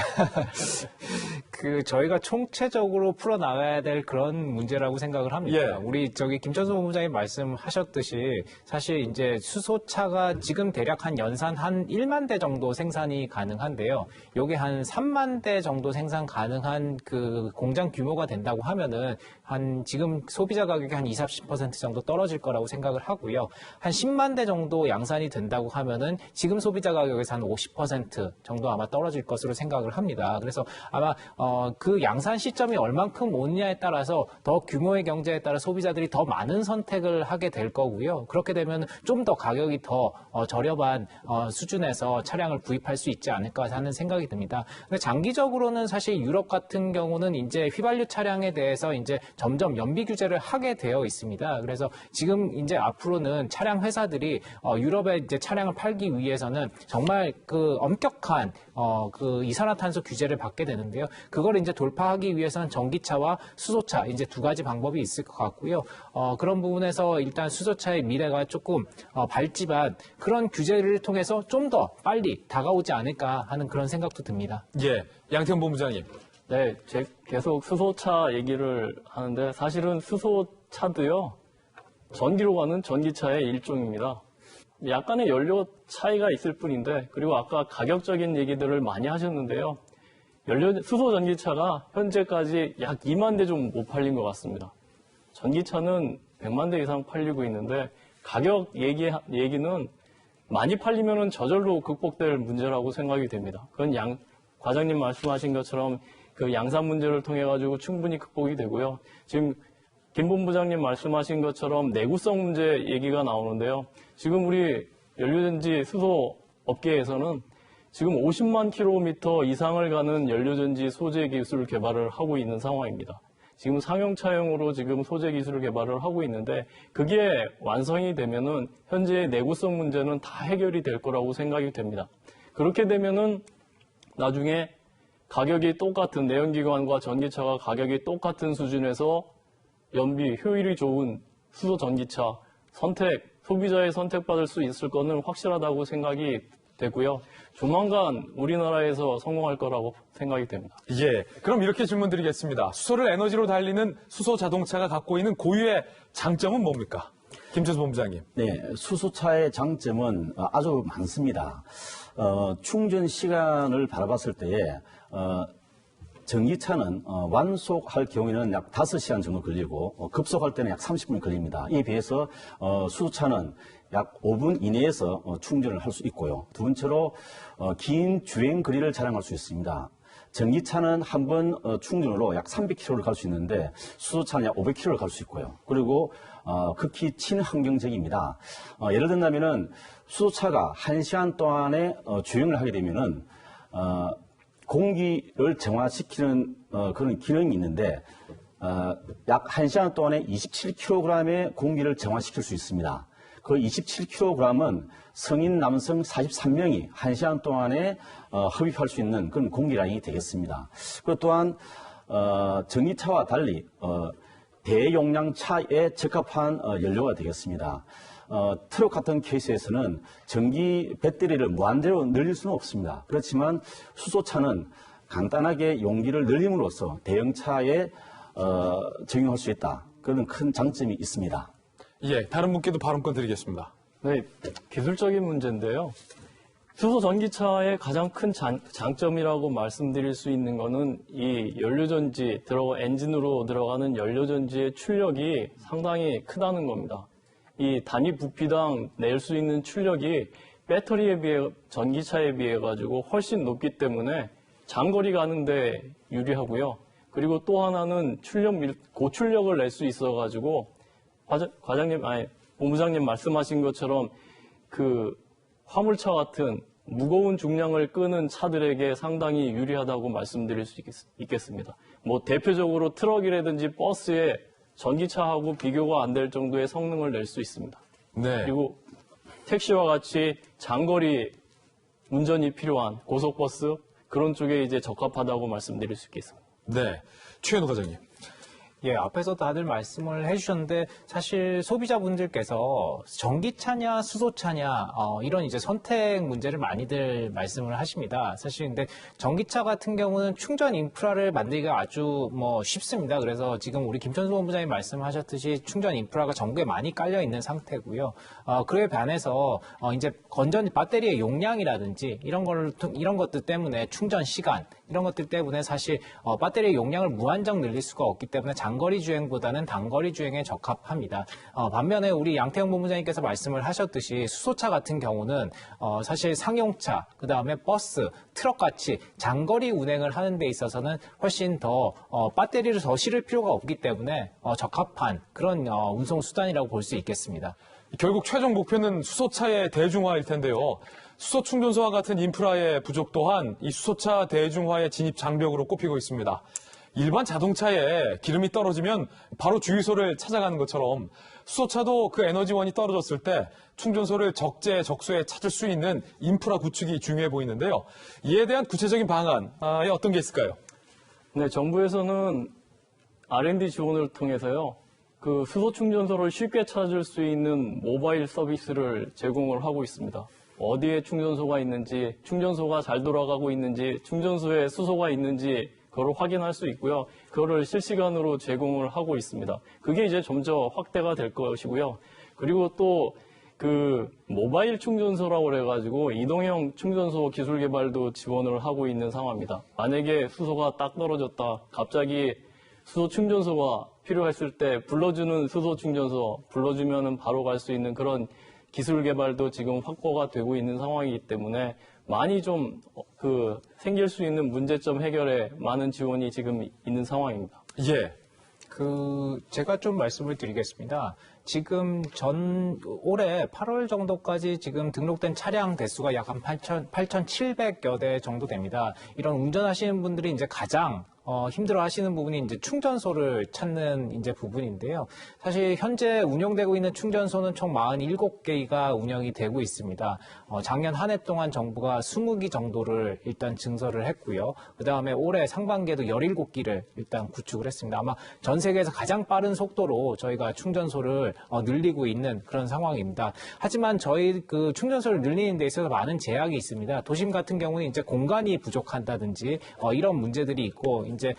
저희가 총체적으로 풀어나가야 될 그런 문제라고 생각을 합니다. 예. 우리 김천수 본부장님 말씀하셨듯이 사실 이제 수소차가 지금 대략 한 연산 한 1만 대 정도 생산이 가능한데요. 요게 한 3만 대 정도 생산 가능한 그 공장 규모가 된다고 하면은 한 지금 소비자 가격이 한 20-30% 정도 떨어질 거라고 생각을 하고요. 한 10만 대 정도 양산이 된다고 하면은 지금 소비자 가격에서 한 50% 정도 아마 떨어질 것으로 생각을 합니다. 그래서 아마 그 양산 시점이 얼만큼 오느냐에 따라서 더 규모의 경제에 따라 소비자들이 더 많은 선택을 하게 될 거고요. 그렇게 되면 좀 더 가격이 더 저렴한 수준에서 차량을 구입할 수 있지 않을까 하는 생각이 듭니다. 근데 장기적으로는 사실 유럽 같은 경우는 이제 휘발유 차량에 대해서 이제 점점 연비 규제를 하게 되어 있습니다. 그래서 지금 이제 앞으로는 차량 회사들이 유럽에 이제 차량을 팔기 위해서는 정말 그 엄격한 그 이산화탄소 규제를 받게 되는데요. 그걸 이제 돌파하기 위해서는 전기차와 수소차 이제 두 가지 방법이 있을 것 같고요. 그런 부분에서 일단 수소차의 미래가 조금 밝지만 그런 규제를 통해서 좀 더 빨리 다가오지 않을까 하는 그런 생각도 듭니다. 예. 양태현 본부장님. 네, 계속 수소차 얘기를 하는데 사실은 수소차도요, 전기로 가는 전기차의 일종입니다. 약간의 연료 차이가 있을 뿐인데, 그리고 아까 가격적인 얘기들을 많이 하셨는데요. 수소 전기차가 현재까지 약 2만 대 좀 못 팔린 것 같습니다. 전기차는 100만 대 이상 팔리고 있는데, 가격 얘기는 많이 팔리면은 저절로 극복될 문제라고 생각이 됩니다. 그건 과장님 말씀하신 것처럼 그 양산 문제를 통해 가지고 충분히 극복이 되고요. 지금 김 본부장님 말씀하신 것처럼 내구성 문제 얘기가 나오는데요. 지금 우리 연료전지 수소 업계에서는 지금 50만 킬로미터 이상을 가는 연료전지 소재 기술 개발을 하고 있는 상황입니다. 지금 상용차용으로 지금 소재 기술 개발을 하고 있는데 그게 완성이 되면은 현재의 내구성 문제는 다 해결이 될 거라고 생각이 됩니다. 그렇게 되면은 나중에 가격이 똑같은 내연기관과 전기차가 가격이 똑같은 수준에서 연비 효율이 좋은 수소 전기차 소비자의 선택받을 수 있을 거는 확실하다고 생각이 되고요. 조만간 우리나라에서 성공할 거라고 생각이 됩니다. 예. 그럼 이렇게 질문 드리겠습니다. 수소를 에너지로 달리는 수소 자동차가 갖고 있는 고유의 장점은 뭡니까? 김천수 본부장님. 네, 수소차의 장점은 아주 많습니다. 충전 시간을 바라봤을 때에 전기차는 완속할 경우에는 약 5시간 정도 걸리고 급속할 때는 약 30분 걸립니다. 이에 비해서 수소차는 약 5분 이내에서 충전을 할 수 있고요. 두 번째로 긴 주행 거리를 자랑할 수 있습니다. 전기차는 한 번 충전으로 약 300km를 갈 수 있는데 수소차는 약 500km를 갈 수 있고요. 그리고 극히 친환경적입니다. 예를 든다면은 수소차가 1시간 동안에 주행을 하게 되면은 공기를 정화시키는 그런 기능이 있는데 약 1시간 동안에 27kg의 공기를 정화시킬 수 있습니다. 그 27kg은 성인 남성 43명이 1시간 동안에 흡입할 수 있는 그런 공기량이 되겠습니다. 그리고 또한 전기차와 달리 대용량 차에 적합한 연료가 되겠습니다. 트럭 같은 케이스에서는 전기 배터리를 무한대로 늘릴 수는 없습니다. 그렇지만 수소차는 간단하게 용기를 늘림으로써 대형차에 적용할 수 있다. 그런 큰 장점이 있습니다. 예. 다른 분께도 발언권 드리겠습니다. 네, 기술적인 문제인데요. 수소 전기차의 가장 큰 장점이라고 말씀드릴 수 있는 거는 이 연료전지 엔진으로 들어가는 연료전지의 출력이 상당히 크다는 겁니다. 이 단위 부피당 낼 수 있는 출력이 배터리에 비해 전기차에 비해 가지고 훨씬 높기 때문에 장거리 가는데 유리하고요. 그리고 또 하나는 고출력을 낼 수 있어 가지고 본부장님 말씀하신 것처럼 그 화물차 같은 무거운 중량을 끄는 차들에게 상당히 유리하다고 말씀드릴 수 있겠습니다. 뭐 대표적으로 트럭이라든지 버스에 전기차하고 비교가 안 될 정도의 성능을 낼 수 있습니다. 네. 그리고 택시와 같이 장거리 운전이 필요한 고속버스 그런 쪽에 이제 적합하다고 말씀드릴 수 있겠습니다. 네. 최현우 과장님. 예, 앞에서 다들 말씀을 해주셨는데 사실 소비자분들께서 전기차냐 수소차냐 이런 이제 선택 문제를 많이들 말씀을 하십니다. 사실 근데 전기차 같은 경우는 충전 인프라를 만들기가 아주 쉽습니다. 그래서 지금 우리 김천수 본부장님 말씀하셨듯이 충전 인프라가 전국에 많이 깔려 있는 상태고요. 그에 반해서 이제 건전 배터리의 용량이라든지 이런 것들 때문에 충전 시간 이런 것들 때문에 사실 배터리의 용량을 무한정 늘릴 수가 없기 때문에 장거리 주행보다는 단거리 주행에 적합합니다. 반면에 우리 양태형 본부장님께서 말씀을 하셨듯이 수소차 같은 경우는 사실 상용차, 그다음에 버스, 트럭 같이 장거리 운행을 하는 데 있어서는 훨씬 더 배터리를 더 실을 필요가 없기 때문에 적합한 그런 운송 수단이라고 볼 수 있겠습니다. 결국 최종 목표는 수소차의 대중화일 텐데요. 수소 충전소와 같은 인프라의 부족 또한 이 수소차 대중화의 진입 장벽으로 꼽히고 있습니다. 일반 자동차에 기름이 떨어지면 바로 주유소를 찾아가는 것처럼 수소차도 그 에너지원이 떨어졌을 때 충전소를 적재적소에 찾을 수 있는 인프라 구축이 중요해 보이는데요. 이에 대한 구체적인 방안에 어떤 게 있을까요? 네, 정부에서는 R&D 지원을 통해서요. 그 수소 충전소를 쉽게 찾을 수 있는 모바일 서비스를 제공을 하고 있습니다. 어디에 충전소가 있는지, 충전소가 잘 돌아가고 있는지, 충전소에 수소가 있는지 그걸 확인할 수 있고요. 그거를 실시간으로 제공을 하고 있습니다. 그게 이제 점점 확대가 될 것이고요. 그리고 또 그 모바일 충전소라고 그래가지고 이동형 충전소 기술 개발도 지원을 하고 있는 상황입니다. 만약에 수소가 딱 떨어졌다, 갑자기 수소 충전소가 필요했을 때 불러주는 수소 충전소 불러주면은 바로 갈 수 있는 그런 기술 개발도 지금 확보가 되고 있는 상황이기 때문에 많이 좀 생길 수 있는 문제점 해결에 많은 지원이 지금 있는 상황입니다. 예. 제가 좀 말씀을 드리겠습니다. 지금 올해 8월 정도까지 지금 등록된 차량 대수가 약 한 8,700여 대 정도 됩니다. 이런 운전하시는 분들이 이제 가장 힘들어 하시는 부분이 이제 충전소를 찾는 이제 부분인데요. 사실 현재 운영되고 있는 충전소는 총 47개가 운영이 되고 있습니다. 작년 한 해 동안 정부가 20기 정도를 일단 증설을 했고요. 그 다음에 올해 상반기에도 17기를 일단 구축을 했습니다. 아마 전 세계에서 가장 빠른 속도로 저희가 충전소를 늘리고 있는 그런 상황입니다. 하지만 저희 그 충전소를 늘리는 데 있어서 많은 제약이 있습니다. 도심 같은 경우는 이제 공간이 부족한다든지 이런 문제들이 있고 이제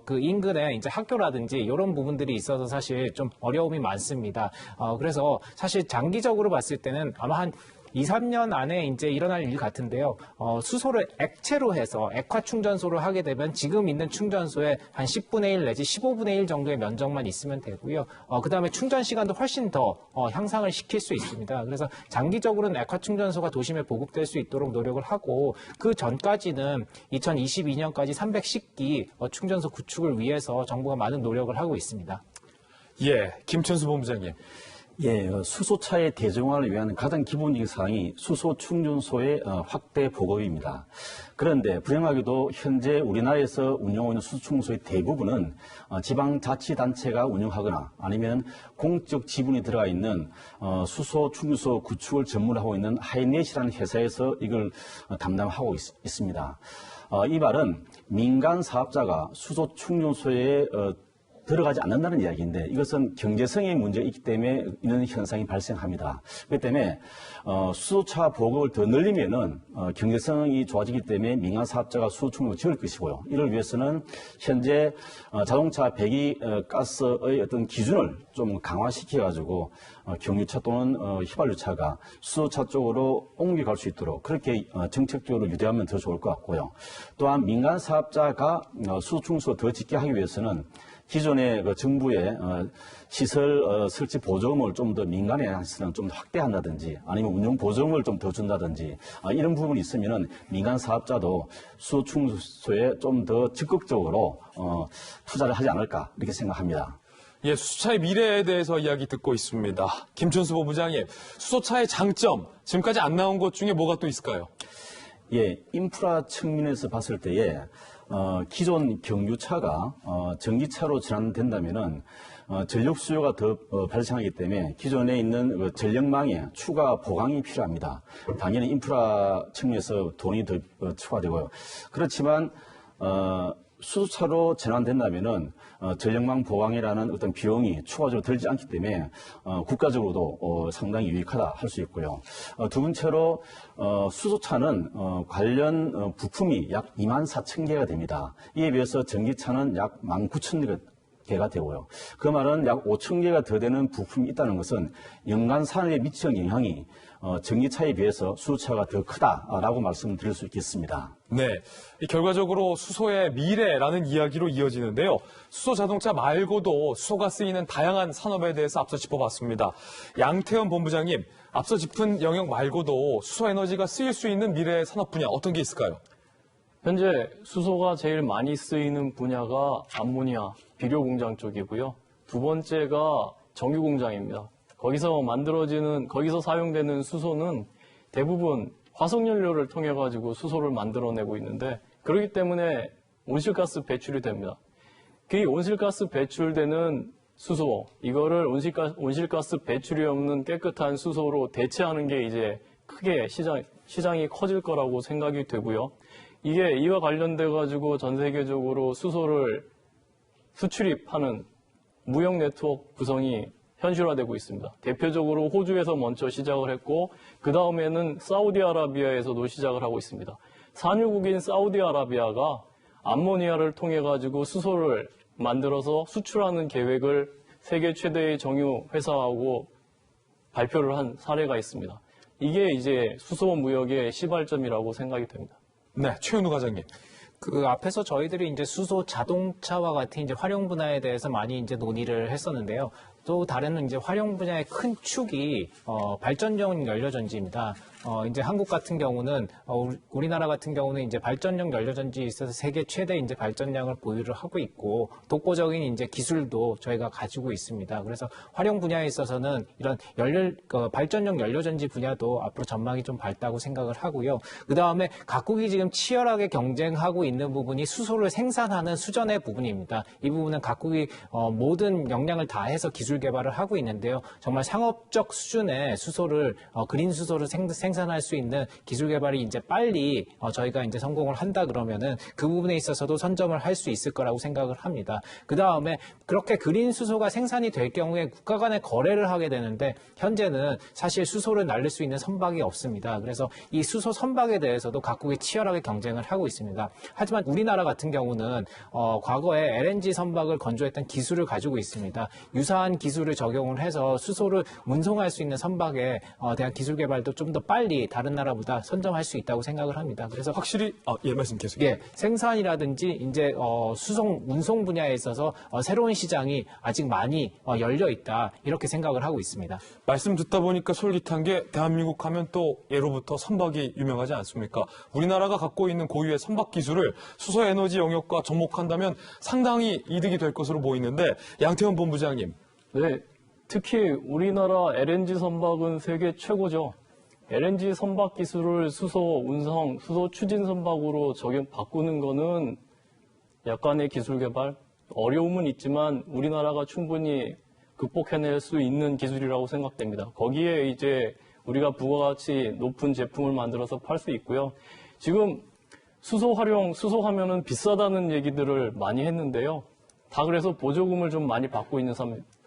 그 인근에 이제 학교라든지 이런 부분들이 있어서 사실 좀 어려움이 많습니다. 그래서 사실 장기적으로 봤을 때는 아마 한 2, 3년 안에 이제 일어날 일 같은데요. 수소를 액체로 해서 액화 충전소를 하게 되면 지금 있는 충전소의 한 10분의 1 내지 15분의 1 정도의 면적만 있으면 되고요. 그 다음에 충전 시간도 훨씬 더 향상을 시킬 수 있습니다. 그래서 장기적으로는 액화 충전소가 도심에 보급될 수 있도록 노력을 하고 그 전까지는 2022년까지 310기 충전소 구축을 위해서 정부가 많은 노력을 하고 있습니다. 예, 김천수 본부장님. 예, 수소차의 대중화를 위한 가장 기본적인 사항이 수소 충전소의 확대 보급입니다. 그런데 불행하게도 현재 우리나라에서 운영하고 있는 수소 충전소의 대부분은 지방자치단체가 운영하거나 아니면 공적 지분이 들어가 있는 수소 충전소 구축을 전문하고 있는 하이넷이라는 회사에서 이걸 담당하고 있습니다. 이 말은 민간 사업자가 수소 충전소에 들어가지 않는다는 이야기인데 이것은 경제성의 문제가 있기 때문에 이런 현상이 발생합니다. 그렇기 때문에 수소차 보급을 더 늘리면은 경제성이 좋아지기 때문에 민간 사업자가 수소 충전을 지을 것이고요. 이를 위해서는 현재 자동차 배기가스의 어떤 기준을 좀 강화시켜가지고 경유차 또는 휘발유차가 수소차 쪽으로 옮겨갈 수 있도록 그렇게 정책적으로 유도하면 더 좋을 것 같고요. 또한 민간 사업자가 수소 충전소 더 짓게 하기 위해서는 기존의 그 정부의 시설 설치 보조금을 좀 더 민간에 한서는 좀 더 확대한다든지 아니면 운영 보조금을 좀 더 준다든지 이런 부분이 있으면은 민간 사업자도 수소 충전소에 좀 더 적극적으로 투자를 하지 않을까 이렇게 생각합니다. 예, 수소차의 미래에 대해서 이야기 듣고 있습니다. 김천수 본부장님, 수소차의 장점, 지금까지 안 나온 것 중에 뭐가 또 있을까요? 예, 인프라 측면에서 봤을 때에 기존 경유차가 전기차로 전환된다면은 전력 수요가 더 발생하기 때문에 기존에 있는 전력망에 추가 보강이 필요합니다. 당연히 인프라 측면에서 돈이 더 추가되고요. 그렇지만 수소차로 전환된다면은 전력망 보강이라는 어떤 비용이 추가적으로 들지 않기 때문에 국가적으로도 상당히 유익하다 할 수 있고요. 두 번째로 수소차는 관련 부품이 약 24,000개가 됩니다. 이에 비해서 전기차는 약 19,000개가 되고요. 그 말은 약 5,000개가 더 되는 부품이 있다는 것은 연간 산업에 미치는 영향이 전기차에 비해서 수소차가 더 크다라고 말씀드릴 수 있겠습니다. 네, 결과적으로 수소의 미래라는 이야기로 이어지는데요. 수소 자동차 말고도 수소가 쓰이는 다양한 산업에 대해서 앞서 짚어봤습니다. 양태현 본부장님, 앞서 짚은 영역 말고도 수소 에너지가 쓰일 수 있는 미래의 산업 분야 어떤 게 있을까요? 현재 수소가 제일 많이 쓰이는 분야가 암모니아, 비료 공장 쪽이고요. 두 번째가 정유 공장입니다. 거기서 사용되는 수소는 대부분 화석연료를 통해 가지고 수소를 만들어내고 있는데 그렇기 때문에 온실가스 배출이 됩니다. 그 온실가스 배출되는 수소, 이거를 온실가스 배출이 없는 깨끗한 수소로 대체하는 게 이제 크게 시장이 커질 거라고 생각이 되고요. 이게 이와 관련돼 가지고 전 세계적으로 수소를 수출입하는 무역 네트워크 구성이 현실화되고 있습니다. 대표적으로 호주에서 먼저 시작을 했고 그 다음에는 사우디아라비아에서도 시작을 하고 있습니다. 산유국인 사우디아라비아가 암모니아를 통해 가지고 수소를 만들어서 수출하는 계획을 세계 최대의 정유 회사하고 발표를 한 사례가 있습니다. 이게 이제 수소 무역의 시발점이라고 생각이 됩니다. 네, 최은우 과장님. 그 앞에서 저희들이 이제 수소 자동차와 같은 이제 활용 분야에 대해서 많이 이제 논의를 했었는데요. 또 다른 이제 활용 분야의 큰 축이 발전용 연료전지입니다. 이제 한국 같은 경우는 우리나라 같은 경우는 이제 발전용 연료전지에 있어서 세계 최대 이제 발전량을 보유를 하고 있고 독보적인 이제 기술도 저희가 가지고 있습니다. 그래서 활용 분야에 있어서는 이런 발전용 연료전지 분야도 앞으로 전망이 좀 밝다고 생각을 하고요. 그 다음에 각국이 지금 치열하게 경쟁하고 있는 부분이 수소를 생산하는 수전의 부분입니다. 이 부분은 각국이 모든 역량을 다해서 기술 개발을 하고 있는데요. 정말 상업적 수준의 수소를 그린 수소를 생산할 수 있는 기술 개발이 이제 빨리 저희가 이제 성공을 한다 그러면은 그 부분에 있어서도 선점을 할 수 있을 거라고 생각을 합니다. 그 다음에 그렇게 그린 수소가 생산이 될 경우에 국가 간의 거래를 하게 되는데 현재는 사실 수소를 날릴 수 있는 선박이 없습니다. 그래서 이 수소 선박에 대해서도 각국이 치열하게 경쟁을 하고 있습니다. 하지만 우리나라 같은 경우는 과거에 LNG 선박을 건조했던 기술을 가지고 있습니다. 유사한 기술을 적용을 해서 수소를 운송할 수 있는 선박에 대한 기술 개발도 좀 더 빨리 다른 나라보다 선점할 수 있다고 생각을 합니다. 그래서 확실히 예, 말씀 계속해요. 예, 생산이라든지 이제 운송 분야에 있어서 새로운 시장이 아직 많이 열려 있다 이렇게 생각을 하고 있습니다. 말씀 듣다 보니까 솔깃한 게 대한민국 하면 또 예로부터 선박이 유명하지 않습니까? 우리나라가 갖고 있는 고유의 선박 기술을 수소 에너지 영역과 접목한다면 상당히 이득이 될 것으로 보이는데 양태원 본부장님. 네, 특히 우리나라 LNG 선박은 세계 최고죠. LNG 선박 기술을 수소 운송, 수소 추진 선박으로 바꾸는 거는 약간의 기술 개발, 어려움은 있지만 우리나라가 충분히 극복해낼 수 있는 기술이라고 생각됩니다. 거기에 이제 우리가 부가가치 높은 제품을 만들어서 팔 수 있고요. 지금 수소 하면은 비싸다는 얘기들을 많이 했는데요. 다 그래서 보조금을 좀 많이 받고 있는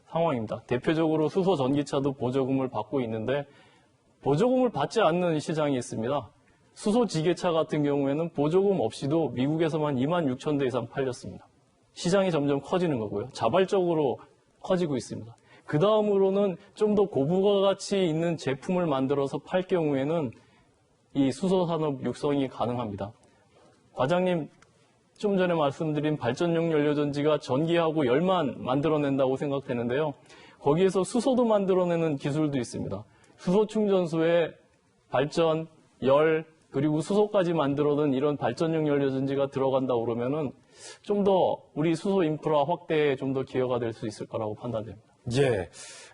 상황입니다. 대표적으로 수소 전기차도 보조금을 받고 있는데 보조금을 받지 않는 시장이 있습니다. 수소 지게차 같은 경우에는 보조금 없이도 미국에서만 26,000대 이상 팔렸습니다. 시장이 점점 커지는 거고요. 자발적으로 커지고 있습니다. 그 다음으로는 좀 더 고부가가치 있는 제품을 만들어서 팔 경우에는 이 수소 산업 육성이 가능합니다. 과장님 좀 전에 말씀드린 발전용 연료전지가 전기하고 열만 만들어낸다고 생각되는데요. 거기에서 수소도 만들어내는 기술도 있습니다. 수소 충전소에 발전, 열, 그리고 수소까지 만들어낸 이런 발전용 연료전지가 들어간다 그러면은 좀 더 우리 수소 인프라 확대에 좀 더 기여가 될 수 있을 거라고 판단됩니다. 예.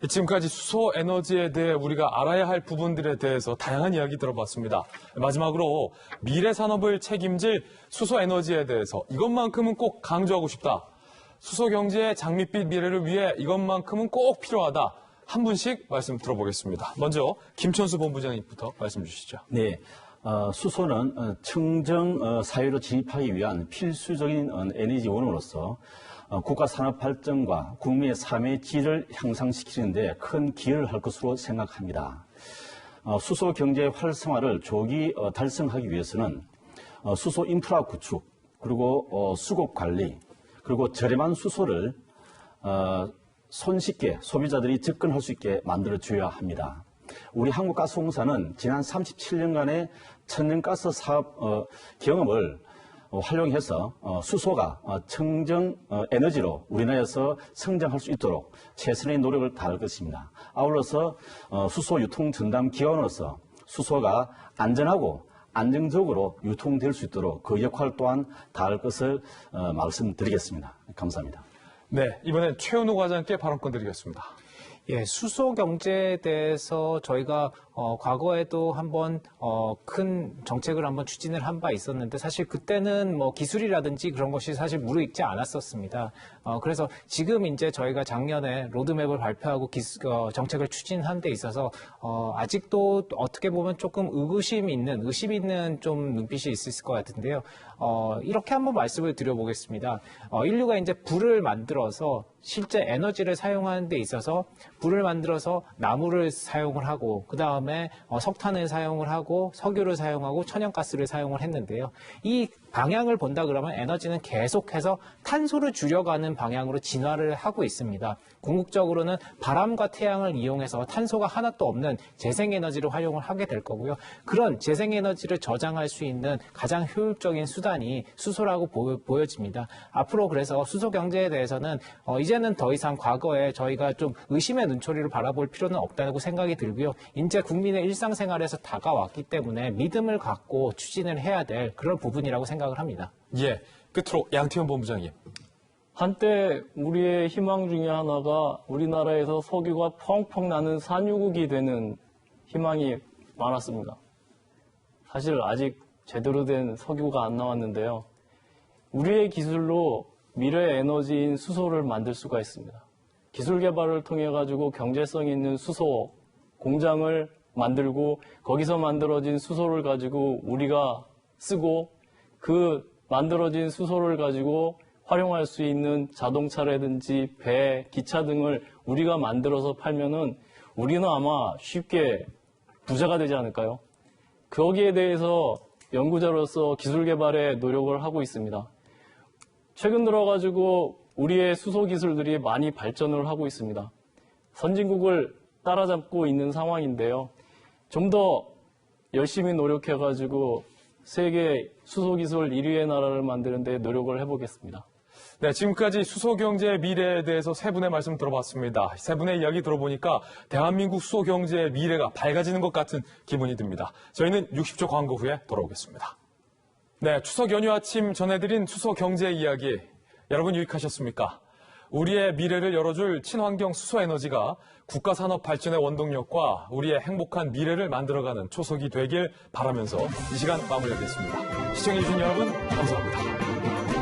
지금까지 수소 에너지에 대해 우리가 알아야 할 부분들에 대해서 다양한 이야기 들어봤습니다. 마지막으로 미래 산업을 책임질 수소 에너지에 대해서 이것만큼은 꼭 강조하고 싶다. 수소 경제의 장밋빛 미래를 위해 이것만큼은 꼭 필요하다. 한 분씩 말씀 들어보겠습니다. 먼저 김천수 본부장님부터 말씀 주시죠. 네. 수소는 청정 사회로 진입하기 위한 필수적인 에너지원으로서 국가 산업 발전과 국민의 삶의 질을 향상시키는 데 큰 기여를 할 것으로 생각합니다. 수소 경제 활성화를 조기 달성하기 위해서는 수소 인프라 구축, 그리고 수급 관리, 그리고 저렴한 수소를 손쉽게 소비자들이 접근할 수 있게 만들어줘야 합니다. 우리 한국가스공사는 지난 37년간의 천연가스 사업 경험을 활용해서 수소가 청정 에너지로 우리나라에서 성장할 수 있도록 최선의 노력을 다할 것입니다. 아울러서 수소 유통 전담 기관으로서 수소가 안전하고 안정적으로 유통될 수 있도록 그 역할 또한 다할 것을 말씀드리겠습니다. 감사합니다. 네, 이번엔 최은호 과장께 발언권 드리겠습니다. 예, 수소 경제에 대해서 저희가 과거에도 한번 큰 정책을 한번 추진을 한 바 있었는데 사실 그때는 뭐 기술이라든지 그런 것이 사실 무르익지 않았었습니다. 그래서 지금 이제 저희가 작년에 로드맵을 발표하고 정책을 추진한 데 있어서 아직도 어떻게 보면 조금 의심 있는 좀 눈빛이 있을 것 같은데요. 이렇게 한번 말씀을 드려보겠습니다. 인류가 이제 불을 만들어서 실제 에너지를 사용하는 데 있어서 불을 만들어서 나무를 사용을 하고 그 다음에 석탄을 사용을 하고 석유를 사용하고 천연가스를 사용을 했는데요. 이 방향을 본다 그러면 에너지는 계속해서 탄소를 줄여가는 방향으로 진화를 하고 있습니다. 궁극적으로는 바람과 태양을 이용해서 탄소가 하나도 없는 재생에너지를 활용을 하게 될 거고요. 그런 재생에너지를 저장할 수 있는 가장 효율적인 수단이 수소라고 보여집니다. 앞으로 그래서 수소 경제에 대해서는 이제는 더 이상 과거에 저희가 좀 의심의 눈초리로 바라볼 필요는 없다고 생각이 들고요. 이제 국민의 일상생활에서 다가왔기 때문에 믿음을 갖고 추진을 해야 될 그런 부분이라고 생각을 합니다. 예, 끝으로 양태현 본부장님. 한때 우리의 희망 중에 하나가 우리나라에서 석유가 펑펑 나는 산유국이 되는 희망이 많았습니다. 사실 아직 제대로 된 석유가 안 나왔는데요. 우리의 기술로 미래 에너지인 수소를 만들 수가 있습니다. 기술 개발을 통해 가지고 경제성 있는 수소 공장을 만들고 거기서 만들어진 수소를 가지고 우리가 쓰고 그 만들어진 수소를 가지고 활용할 수 있는 자동차라든지 배, 기차 등을 우리가 만들어서 팔면은 우리는 아마 쉽게 부자가 되지 않을까요? 거기에 대해서 연구자로서 기술 개발에 노력을 하고 있습니다. 최근 들어가지고 우리의 수소 기술들이 많이 발전을 하고 있습니다. 선진국을 따라잡고 있는 상황인데요. 좀 더 열심히 노력해가지고 세계 수소 기술 1위의 나라를 만드는 데 노력을 해보겠습니다. 네, 지금까지 수소 경제의 미래에 대해서 세 분의 말씀 들어봤습니다. 세 분의 이야기 들어보니까 대한민국 수소 경제의 미래가 밝아지는 것 같은 기분이 듭니다. 저희는 60초 광고 후에 돌아오겠습니다. 네, 추석 연휴 아침 전해드린 수소 경제 이야기, 여러분 유익하셨습니까? 우리의 미래를 열어줄 친환경 수소 에너지가 국가 산업 발전의 원동력과 우리의 행복한 미래를 만들어가는 초석이 되길 바라면서 이 시간 마무리하겠습니다. 시청해주신 여러분 감사합니다.